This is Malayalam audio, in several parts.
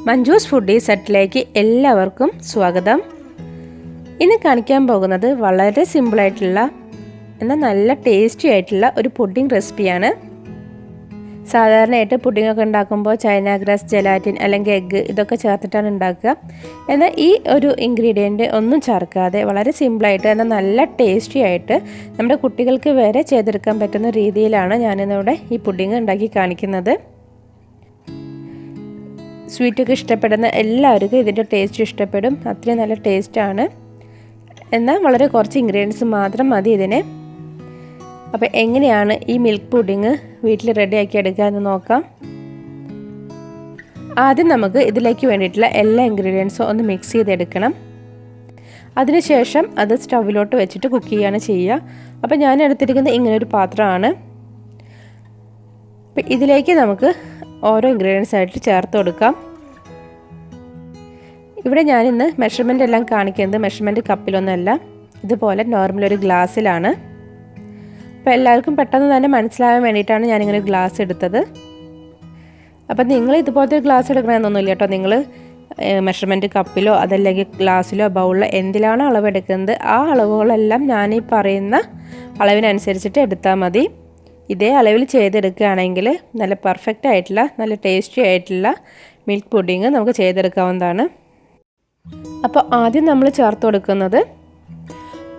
മഞ്ജൂസ് ഫുഡീസ് സെറ്റിലേക്ക് എല്ലാവർക്കും സ്വാഗതം. ഇന്ന് കാണിക്കാൻ പോകുന്നത് വളരെ സിമ്പിളായിട്ടുള്ള എന്നാൽ നല്ല ടേസ്റ്റി ആയിട്ടുള്ള ഒരു പുഡിംഗ് റെസിപ്പിയാണ്. സാധാരണയായിട്ട് പുഡിംഗൊക്കെ ഉണ്ടാക്കുമ്പോൾ ചൈന ഗ്രാസ്, ജെലാറ്റിൻ അല്ലെങ്കിൽ എഗ്ഗ് ഇതൊക്കെ ചേർത്തിട്ടാണ് ഉണ്ടാക്കുക. എന്നാൽ ഈ ഒരു ഇൻഗ്രീഡിയൻറ്റ് ഒന്നും ചേർക്കാതെ വളരെ സിമ്പിളായിട്ട് എന്നാൽ നല്ല ടേസ്റ്റി ആയിട്ട് നമ്മുടെ കുട്ടികൾക്ക് വരെ ചെയ്തെടുക്കാൻ പറ്റുന്ന രീതിയിലാണ് ഞാനിന്നിവിടെ ഈ പുഡിംഗ് ഉണ്ടാക്കി കാണിക്കുന്നത്. സ്വീറ്റൊക്കെ ഇഷ്ടപ്പെടുന്ന എല്ലാവർക്കും ഇതിൻ്റെ ടേസ്റ്റ് ഇഷ്ടപ്പെടും. അത്രയും നല്ല ടേസ്റ്റാണ്. എന്നാൽ വളരെ കുറച്ച് ഇൻഗ്രീഡിയൻസ് മാത്രം മതി ഇതിന്. അപ്പോൾ എങ്ങനെയാണ് ഈ മിൽക്ക് പുഡിങ് വീട്ടിൽ റെഡിയാക്കി എടുക്കുക എന്ന് നോക്കാം. ആദ്യം നമുക്ക് ഇതിലേക്ക് വേണ്ടിയിട്ടുള്ള എല്ലാ ഇൻഗ്രീഡിയൻസും ഒന്ന് മിക്സ് ചെയ്തെടുക്കണം. അതിനുശേഷം അത് സ്റ്റൗവിലോട്ട് വെച്ചിട്ട് കുക്ക് ചെയ്യുകയാണ് ചെയ്യുക. അപ്പോൾ ഞാൻ എടുത്തിരിക്കുന്നത് ഇങ്ങനൊരു പാത്രമാണ്. അപ്പോൾ ഇതിലേക്ക് നമുക്ക് ഓരോ ഇൻഗ്രീഡിയൻസ് ആയിട്ട് ചേർത്ത് കൊടുക്കാം. ഇവിടെ ഞാനിന്ന് മെഷർമെൻ്റ് എല്ലാം കാണിക്കുന്നത് മെഷർമെൻറ്റ് കപ്പിലൊന്നുമല്ല, ഇതുപോലെ നോർമൽ ഒരു ഗ്ലാസ്സിലാണ്. അപ്പോൾ എല്ലാവർക്കും പെട്ടെന്ന് തന്നെ മനസ്സിലാകാൻ വേണ്ടിയിട്ടാണ് ഞാനിങ്ങനെ ഗ്ലാസ് എടുത്തത്. അപ്പോൾ നിങ്ങൾ ഇതുപോലത്തെ ഒരു ഗ്ലാസ് എടുക്കണമെന്നൊന്നുമില്ല കേട്ടോ. നിങ്ങൾ മെഷർമെൻറ്റ് കപ്പിലോ അതല്ലെങ്കിൽ ഗ്ലാസ്സിലോ ബൗളിലോ എന്തിലാണോ അളവെടുക്കുന്നത് ആ അളവുകളെല്ലാം ഞാനീ പറയുന്ന അളവിനനുസരിച്ചിട്ട് എടുത്താൽ മതി. ഇതേ അളവിൽ ചെയ്തെടുക്കുകയാണെങ്കിൽ നല്ല പെർഫെക്റ്റ് ആയിട്ടുള്ള നല്ല ടേസ്റ്റി ആയിട്ടുള്ള മിൽക്ക് പുഡിങ് നമുക്ക് ചെയ്തെടുക്കാവുന്നതാണ്. അപ്പോൾ ആദ്യം നമ്മൾ ചേർത്ത് കൊടുക്കുന്നത്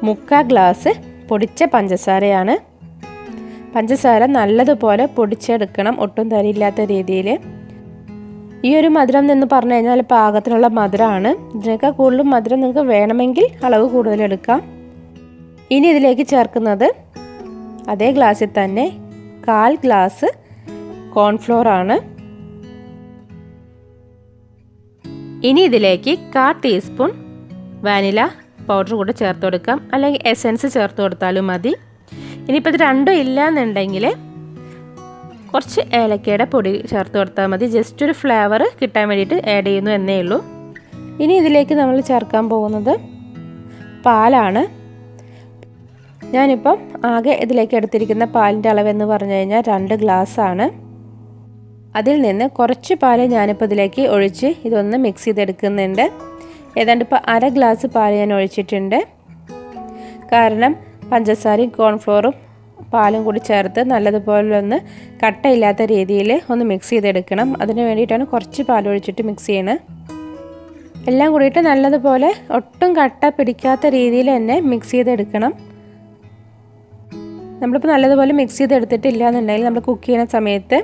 3/4 ഗ്ലാസ് പൊടിച്ച പഞ്ചസാരയാണ്. പഞ്ചസാര നല്ലതുപോലെ പൊടിച്ചെടുക്കണം, ഒട്ടും തരിയില്ലാത്ത രീതിയിൽ. ഈ ഒരു മധുരം എന്ന് പറഞ്ഞു കഴിഞ്ഞാൽ പാകത്തിനുള്ള മധുരമാണ്. ഇതിനേക്കാൾ കൂടുതൽ മധുരം നിങ്ങൾക്ക് വേണമെങ്കിൽ അളവ് കൂടുതലെടുക്കാം. ഇനി ഇതിലേക്ക് ചേർക്കുന്നത് അതേ ഗ്ലാസ്സിൽ തന്നെ 1/4 ഗ്ലാസ് കോൺഫ്ലോർ ആണ്. ഇനി ഇതിലേക്ക് 1/4 ടീസ്പൂൺ വാനില പൗഡർ കൂടെ ചേർത്ത് കൊടുക്കാം, അല്ലെങ്കിൽ എസൻസ് ചേർത്ത് കൊടുത്താലും മതി. ഇനിയിപ്പോൾ ഇത് രണ്ടും ഇല്ല എന്നുണ്ടെങ്കിൽ കുറച്ച് ഏലക്കയുടെ പൊടി ചേർത്ത് കൊടുത്താൽ മതി. ജസ്റ്റ് ഒരു ഫ്ലേവർ കിട്ടാൻ വേണ്ടിയിട്ട് ആഡ് ചെയ്യുന്നു എന്നേ ഉള്ളൂ. ഇനി ഇതിലേക്ക് നമ്മൾ ചേർക്കാൻ പോകുന്നത് പാലാണ്. ഞാനിപ്പം ആകെ ഇതിലേക്ക് എടുത്തിരിക്കുന്ന പാലിൻ്റെ അളവെന്ന് പറഞ്ഞു കഴിഞ്ഞാൽ 2 ഗ്ലാസ്സാണ്. അതിൽ നിന്ന് കുറച്ച് പാല് ഞാനിപ്പോൾ ഇതിലേക്ക് ഒഴിച്ച് ഇതൊന്ന് മിക്സ് ചെയ്തെടുക്കുന്നുണ്ട്. ഏതാണ്ട് ഇപ്പോൾ 1/2 ഗ്ലാസ് പാല് ഞാൻ ഒഴിച്ചിട്ടുണ്ട്. കാരണം പഞ്ചസാരയും കോൺഫ്ലോറും പാലും കൂടി ചേർത്ത് നല്ലതുപോലെ ഒന്ന് കട്ടയില്ലാത്ത രീതിയിൽ ഒന്ന് മിക്സ് ചെയ്തെടുക്കണം. അതിന് വേണ്ടിയിട്ടാണ് കുറച്ച് പാൽ ഒഴിച്ചിട്ട് മിക്സ് ചെയ്യണത്. എല്ലാം കൂടിയിട്ട് നല്ലതുപോലെ ഒട്ടും കട്ട പിടിക്കാത്ത രീതിയിൽ തന്നെ മിക്സ് ചെയ്തെടുക്കണം. നമ്മളിപ്പോൾ നല്ലതുപോലെ മിക്സ് ചെയ്തെടുത്തിട്ടില്ല എന്നുണ്ടെങ്കിൽ നമ്മൾ കുക്ക് ചെയ്യുന്ന സമയത്ത്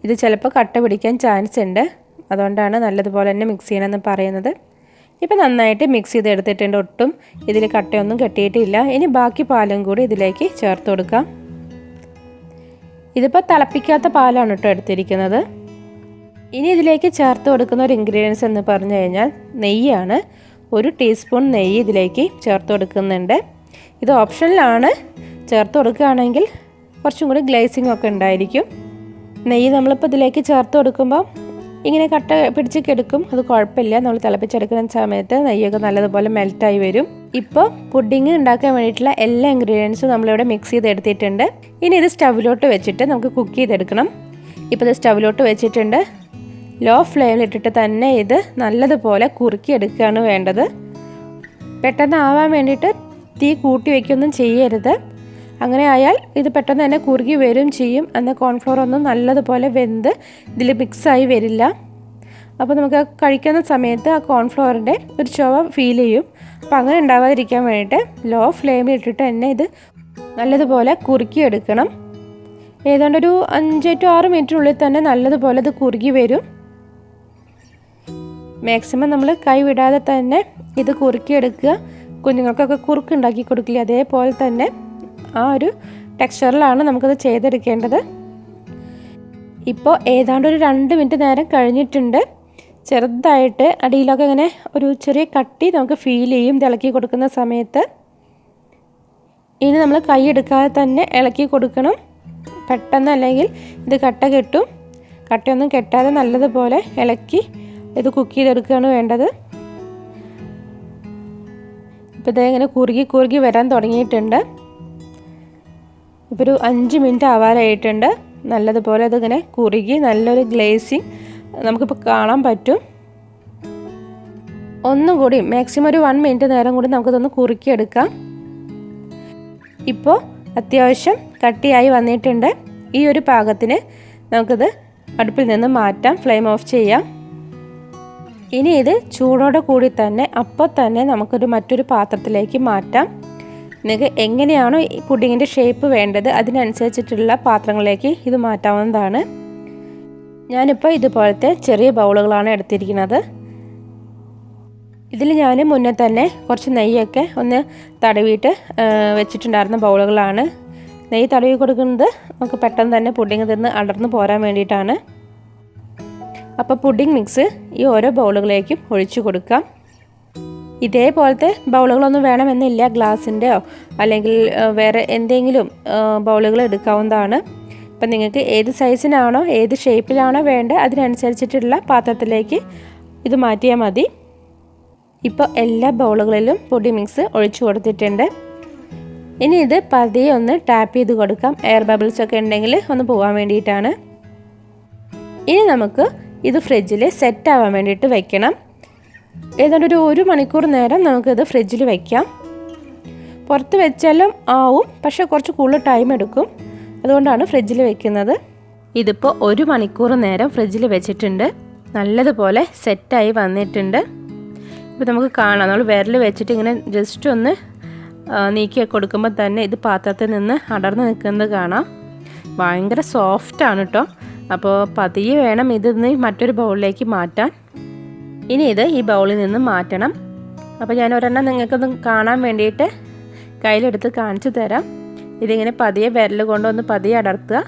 ഇത് ചിലപ്പോൾ കട്ട പിടിക്കാൻ ചാൻസ് ഉണ്ട്. അതുകൊണ്ടാണ് നല്ലതുപോലെ തന്നെ മിക്സ് ചെയ്യണമെന്ന് പറയുന്നത്. ഇപ്പോൾ നന്നായിട്ട് മിക്സ് ചെയ്തെടുത്തിട്ടുണ്ട്. ഒട്ടും ഇതിൽ കട്ടയൊന്നും കെട്ടിയിട്ടില്ല. ഇനി ബാക്കി പാലും കൂടി ഇതിലേക്ക് ചേർത്ത് കൊടുക്കാം. ഇതിപ്പോൾ തിളപ്പിക്കാത്ത പാലാണ് കേട്ടോ എടുത്തിരിക്കുന്നത്. ഇനി ഇതിലേക്ക് ചേർത്ത് കൊടുക്കുന്ന ഒരു ഇൻഗ്രീഡിയൻസ് എന്ന് പറഞ്ഞു കഴിഞ്ഞാൽ നെയ്യാണ്. 1 ടീസ്പൂൺ നെയ്യ് ഇതിലേക്ക് ചേർത്ത് കൊടുക്കുന്നുണ്ട്. ഇത് ഓപ്ഷനിലാണ്. ചേർത്ത് കൊടുക്കുകയാണെങ്കിൽ കുറച്ചും കൂടി ഗ്ലേസിംഗ് ഒക്കെ ഉണ്ടായിരിക്കും. നെയ്യ് നമ്മളിപ്പോൾ ഇതിലേക്ക് ചേർത്ത് കൊടുക്കുമ്പോൾ ഇങ്ങനെ കട്ട പിടിച്ച് കെടുക്കും, അത് കുഴപ്പമില്ല. നമ്മൾ തിളപ്പിച്ചെടുക്കുന്ന സമയത്ത് നെയ്യൊക്കെ നല്ലതുപോലെ മെൽറ്റായി വരും. ഇപ്പോൾ പുഡിങ് ഉണ്ടാക്കാൻ വേണ്ടിയിട്ടുള്ള എല്ലാ ഇൻഗ്രീഡിയൻസും നമ്മളിവിടെ മിക്സ് ചെയ്തെടുത്തിട്ടുണ്ട്. ഇനി ഇത് സ്റ്റൗവിലോട്ട് വെച്ചിട്ട് നമുക്ക് കുക്ക് ചെയ്തെടുക്കണം. ഇപ്പോൾ ഇത് സ്റ്റൗവിലോട്ട് വെച്ചിട്ടുണ്ട്. ലോ ഫ്ലെയിമിലിട്ടിട്ട് തന്നെ ഇത് നല്ലതുപോലെ കുറുക്കിയെടുക്കുകയാണ് വേണ്ടത്. പെട്ടെന്ന് ആവാൻ വേണ്ടിയിട്ട് തീ കൂട്ടി വയ്ക്കൊന്നും ചെയ്യരുത്. അങ്ങനെ ആയാൽ ഇത് പെട്ടെന്ന് തന്നെ കുറുകി വരും ചെയ്യും. എന്നാൽ കോൺഫ്ലോർ ഒന്നും നല്ലതുപോലെ വെന്ത് ഇതിൽ മിക്സായി വരില്ല. അപ്പോൾ നമുക്ക് കഴിക്കുന്ന സമയത്ത് ആ കോൺഫ്ലോറിൻ്റെ ഒരു ചുവ ഫീൽ ചെയ്യും. അപ്പോൾ അങ്ങനെ ഉണ്ടാവാതിരിക്കാൻ വേണ്ടിയിട്ട് ലോ ഫ്ലെയിമിൽ ഇട്ടിട്ട് തന്നെ ഇത് നല്ലതുപോലെ കുറുക്കിയെടുക്കണം. ഏതാണ്ട് ഒരു 5 to 6 മിനിറ്റിനുള്ളിൽ തന്നെ നല്ലതുപോലെ ഇത് കുറുകി വരും. മാക്സിമം നമ്മൾ കൈ വിടാതെ തന്നെ ഇത് കുറുക്കിയെടുക്കുക. കുഞ്ഞുങ്ങൾക്കൊക്കെ കുറുക്കുണ്ടാക്കി കൊടുക്കില്ല, അതേപോലെ തന്നെ ആ ഒരു ടെക്സ്ചറിലാണ് നമുക്കത് ചെയ്തെടുക്കേണ്ടത്. ഇപ്പോൾ ഏതാണ്ട് ഒരു 2 മിനിറ്റ് നേരം കഴിഞ്ഞിട്ടുണ്ട്. ചെറുതായിട്ട് അടിയിലൊക്കെ ഇങ്ങനെ ഒരു ചെറിയ കട്ടി നമുക്ക് ഫീൽ ചെയ്യും ഇളക്കി കൊടുക്കുന്ന സമയത്ത്. ഇനി നമ്മൾ കൈ എടുക്കാതെ തന്നെ ഇളക്കി കൊടുക്കണം. പെട്ടെന്ന് അല്ലെങ്കിൽ ഇത് കട്ട കെട്ടും. കട്ടയൊന്നും കെട്ടാതെ നല്ലതുപോലെ ഇളക്കി ഇത് കുക്ക് ചെയ്തെടുക്കുകയാണ് വേണ്ടത്. ഇപ്പോൾ ഇതേ ഇങ്ങനെ കുറുകി വരാൻ തുടങ്ങിയിട്ടുണ്ട്. ഇപ്പോൾ ഒരു 5 മിനിറ്റ് ആവാറായിട്ടുണ്ട്. നല്ലതുപോലെ അതിങ്ങനെ കുറുകി നല്ലൊരു ഗ്ലേസിങ് നമുക്കിപ്പോൾ കാണാൻ പറ്റും. ഒന്നും കൂടി മാക്സിമം ഒരു 1 മിനിറ്റ് നേരം കൂടി നമുക്കിതൊന്ന് കുറുക്കിയെടുക്കാം. ഇപ്പോൾ അത്യാവശ്യം കട്ടിയായി വന്നിട്ടുണ്ട്. ഈ ഒരു പാകത്തിന് നമുക്കിത് അടുപ്പിൽ നിന്ന് മാറ്റാം. ഫ്ലെയിം ഓഫ് ചെയ്യാം. ഇനി ഇത് ചൂടോടെ കൂടി തന്നെ അപ്പോൾ തന്നെ നമുക്കൊരു മറ്റൊരു പാത്രത്തിലേക്ക് മാറ്റാം. നിങ്ങൾക്ക് എങ്ങനെയാണോ ഈ പുഡിങ്ങിൻ്റെ ഷേപ്പ് വേണ്ടത് അതിനനുസരിച്ചിട്ടുള്ള പാത്രങ്ങളിലേക്ക് ഇത് മാറ്റാവുന്നതാണ്. ഞാനിപ്പോൾ ഇതുപോലത്തെ ചെറിയ ബൗളുകളാണ് എടുത്തിരിക്കുന്നത്. ഇതിൽ ഞാൻ മുന്നേ തന്നെ കുറച്ച് നെയ്യൊക്കെ ഒന്ന് തടവിയിട്ട് വെച്ചിട്ടുണ്ടായിരുന്ന ബൗളുകളാണ്. നെയ്യ് തടവി കൊടുക്കുന്നത് നമുക്ക് പെട്ടെന്ന് തന്നെ പുഡിങ് തിന്ന് അടർന്നു പോരാൻ വേണ്ടിയിട്ടാണ്. അപ്പോൾ പുഡിങ് മിക്സ് ഈ ഓരോ ബൗളുകളിലേക്കും ഒഴിച്ചു കൊടുക്കാം. ഇതേപോലത്തെ ബൗളുകളൊന്നും വേണമെന്നില്ല. ഗ്ലാസിൻ്റെയോ അല്ലെങ്കിൽ വേറെ എന്തെങ്കിലും ബൗളുകൾ എടുക്കാവുന്നതാണ്. അപ്പം നിങ്ങൾക്ക് ഏത് സൈസിനാണോ ഏത് ഷേപ്പിലാണോ വേണ്ടത് അതിനനുസരിച്ചിട്ടുള്ള പാത്രത്തിലേക്ക് ഇത് മാറ്റിയാൽ മതി. ഇപ്പോൾ എല്ലാ ബൗളുകളിലും പുഡിങ് മിക്സ് ഒഴിച്ചു കൊടുത്തിട്ടുണ്ട്. ഇനി ഇത് പതിയെ ഒന്ന് ടാപ്പ് ചെയ്ത് കൊടുക്കാം. എയർ ബബിൾസ് ഒക്കെ ഉണ്ടെങ്കിൽ ഒന്ന് പോകാൻ വേണ്ടിയിട്ടാണ്. ഇനി നമുക്ക് ഇത് ഫ്രിഡ്ജിൽ സെറ്റ് ആവാൻ വേണ്ടിയിട്ട് വെക്കണം. ഏതാണ്ട് ഒരു മണിക്കൂർ നേരം നമുക്കിത് ഫ്രിഡ്ജിൽ വയ്ക്കാം. പുറത്ത് വെച്ചാലും ആവും, പക്ഷേ കുറച്ച് കൂടുതൽ ടൈം എടുക്കും. അതുകൊണ്ടാണ് ഫ്രിഡ്ജിൽ വെക്കുന്നത്. ഇതിപ്പോൾ 1 മണിക്കൂർ നേരം ഫ്രിഡ്ജിൽ വെച്ചിട്ടുണ്ട്. നല്ലതുപോലെ സെറ്റായി വന്നിട്ടുണ്ട്. ഇപ്പോൾ നമുക്ക് കാണാം, നമ്മൾ വിരൽ വെച്ചിട്ട് ഇങ്ങനെ ജസ്റ്റ് ഒന്ന് നീക്കി കൊടുക്കുമ്പോൾ തന്നെ ഇത് പാത്രത്തിൽ നിന്ന് അടർന്ന് നിൽക്കുന്നത് കാണാം. ഭയങ്കര സോഫ്റ്റാണ് കേട്ടോ. അപ്പോൾ പതിയെ വേണം ഇതിന്ന് മറ്റൊരു ബൗളിലേക്ക് മാറ്റാൻ. ഇനി ഇത് ഈ ബൗളിൽ നിന്ന് മാറ്റണം. അപ്പോൾ ഞാൻ ഒരെണ്ണം നിങ്ങൾക്കൊന്ന് കാണാൻ വേണ്ടിയിട്ട് കയ്യിലെടുത്ത് കാണിച്ചു തരാം. ഇതിങ്ങനെ പതിയെ വിരൽ കൊണ്ടൊന്ന് പതിയെ അടർത്തുക.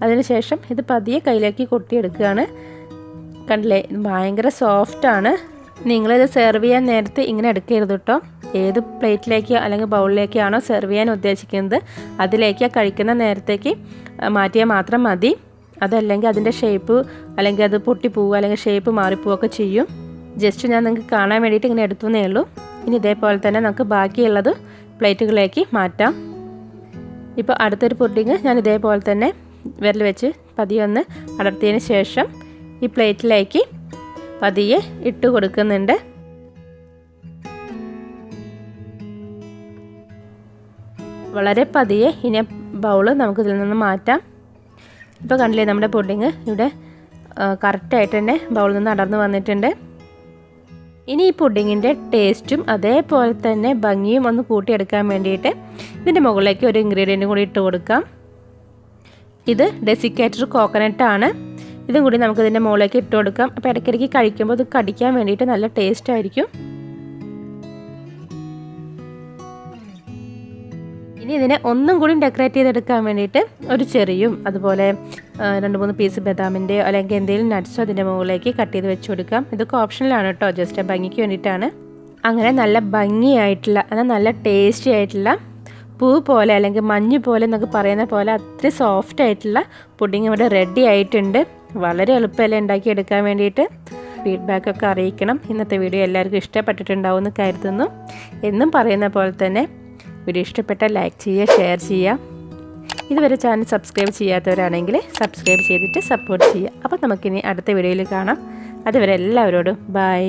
അതിനുശേഷം ഇത് പതിയെ കയ്യിലേക്ക് കൊട്ടിയെടുക്കുകയാണ്. കണ്ടില്ലേ, ഭയങ്കര സോഫ്റ്റാണ്. നിങ്ങളിത് സെർവ് ചെയ്യാൻ നേരത്തെ ഇങ്ങനെ എടുക്കരുത് കേട്ടോ. ഏത് പ്ലേറ്റിലേക്കോ അല്ലെങ്കിൽ ബൗളിലേക്കാണോ സെർവ് ചെയ്യാൻ ഉദ്ദേശിക്കുന്നത് അതിലേക്ക് കഴിക്കുന്ന നേരത്തേക്ക് മാറ്റിയാൽ മാത്രം മതി. അതല്ലെങ്കിൽ അതിൻ്റെ ഷേപ്പ് അല്ലെങ്കിൽ അത് പൊട്ടിപ്പോവുക അല്ലെങ്കിൽ ഷേപ്പ് മാറിപ്പോവുകയൊക്കെ ചെയ്യും. ജസ്റ്റ് ഞാൻ നിങ്ങൾക്ക് കാണാൻ വേണ്ടിയിട്ട് ഇങ്ങനെ എടുത്തുന്നേ ഉള്ളൂ. ഇനി ഇതേപോലെ തന്നെ നമുക്ക് ബാക്കിയുള്ളത് പ്ലേറ്റുകളിലേക്ക് മാറ്റാം. ഇപ്പോൾ അടുത്തൊരു പുഡിങ് ഞാൻ ഇതേപോലെ തന്നെ വിരൽ വെച്ച് പതിയെ ഒന്ന് അടർത്തിയതിന് ശേഷം ഈ പ്ലേറ്റിലേക്ക് പതിയെ ഇട്ട് കൊടുക്കുന്നുണ്ട്. വളരെ പതിയെ ഇനി ബൗള് നമുക്കിതിൽ നിന്ന് മാറ്റാം. ഇപ്പോൾ കണ്ടില്ലേ, നമ്മുടെ പുഡിങ് ഇവിടെ കറക്റ്റായിട്ട് തന്നെ ബൗളിൽ നിന്ന് അടർന്നു വന്നിട്ടുണ്ട്. ഇനി ഈ പുഡിങ്ങിൻ്റെ ടേസ്റ്റും അതേപോലെ തന്നെ ഭംഗിയും ഒന്ന് കൂട്ടിയെടുക്കാൻ വേണ്ടിയിട്ട് ഇതിൻ്റെ മുകളിലേക്ക് ഒരു ഇൻഗ്രീഡിയൻറ്റും കൂടി ഇട്ട് കൊടുക്കാം. ഇത് ഡെസിക്കേറ്റഡ് കോക്കനട്ട് ആണ്. ഇതും കൂടി നമുക്കിതിൻ്റെ മുകളിലേക്ക് ഇട്ട് കൊടുക്കാം. അപ്പോൾ ഇടയ്ക്കിടയ്ക്ക് കഴിക്കുമ്പോൾ ഇത് കടിക്കാൻ വേണ്ടിയിട്ട് നല്ല ടേസ്റ്റ് ആയിരിക്കും. ഇനി ഇതിനെ ഒന്നും കൂടി ഡെക്കറേറ്റ് ചെയ്തെടുക്കാൻ വേണ്ടിയിട്ട് ഒരു ചെറിയും അതുപോലെ 2-3 പീസ് ബദാമിൻ്റെയോ അല്ലെങ്കിൽ എന്തെങ്കിലും നട്ട്സോ അതിൻ്റെ മുകളിലേക്ക് കട്ട് ചെയ്ത് വെച്ച് കൊടുക്കാം. ഇതൊക്കെ ഓപ്ഷനിലാണ് കേട്ടോ, ജസ്റ്റ് ഭംഗിക്ക് വേണ്ടിയിട്ടാണ്. അങ്ങനെ നല്ല ഭംഗിയായിട്ടുള്ള എന്നാൽ നല്ല ടേസ്റ്റി ആയിട്ടുള്ള പൂ പോലെ അല്ലെങ്കിൽ മഞ്ഞ് പോലെ എന്നൊക്കെ പറയുന്ന പോലെ അത്ര സോഫ്റ്റ് ആയിട്ടുള്ള പുഡിങ് ഇവിടെ റെഡി ആയിട്ടുണ്ട്. വളരെ എളുപ്പമല്ലേ ഉണ്ടാക്കിയെടുക്കാൻ വേണ്ടിയിട്ട്. ഫീഡ്ബാക്കൊക്കെ അറിയിക്കണം. ഇന്നത്തെ വീഡിയോ എല്ലാവർക്കും ഇഷ്ടപ്പെട്ടിട്ടുണ്ടാവും എന്ന് കരുതുന്നു. എന്നും പറയുന്ന പോലെ തന്നെ വീഡിയോ ഇഷ്ടപ്പെട്ടാൽ ലൈക്ക് ചെയ്യുക, ഷെയർ ചെയ്യുക. ഇതുവരെ ചാനൽ സബ്സ്ക്രൈബ് ചെയ്യാത്തവരാണെങ്കിൽ സബ്സ്ക്രൈബ് ചെയ്തിട്ട് സപ്പോർട്ട് ചെയ്യുക. അപ്പോൾ നമുക്കിനി അടുത്ത വീഡിയോയിൽ കാണാം. അതുവരെ എല്ലാവരോടും ബൈ.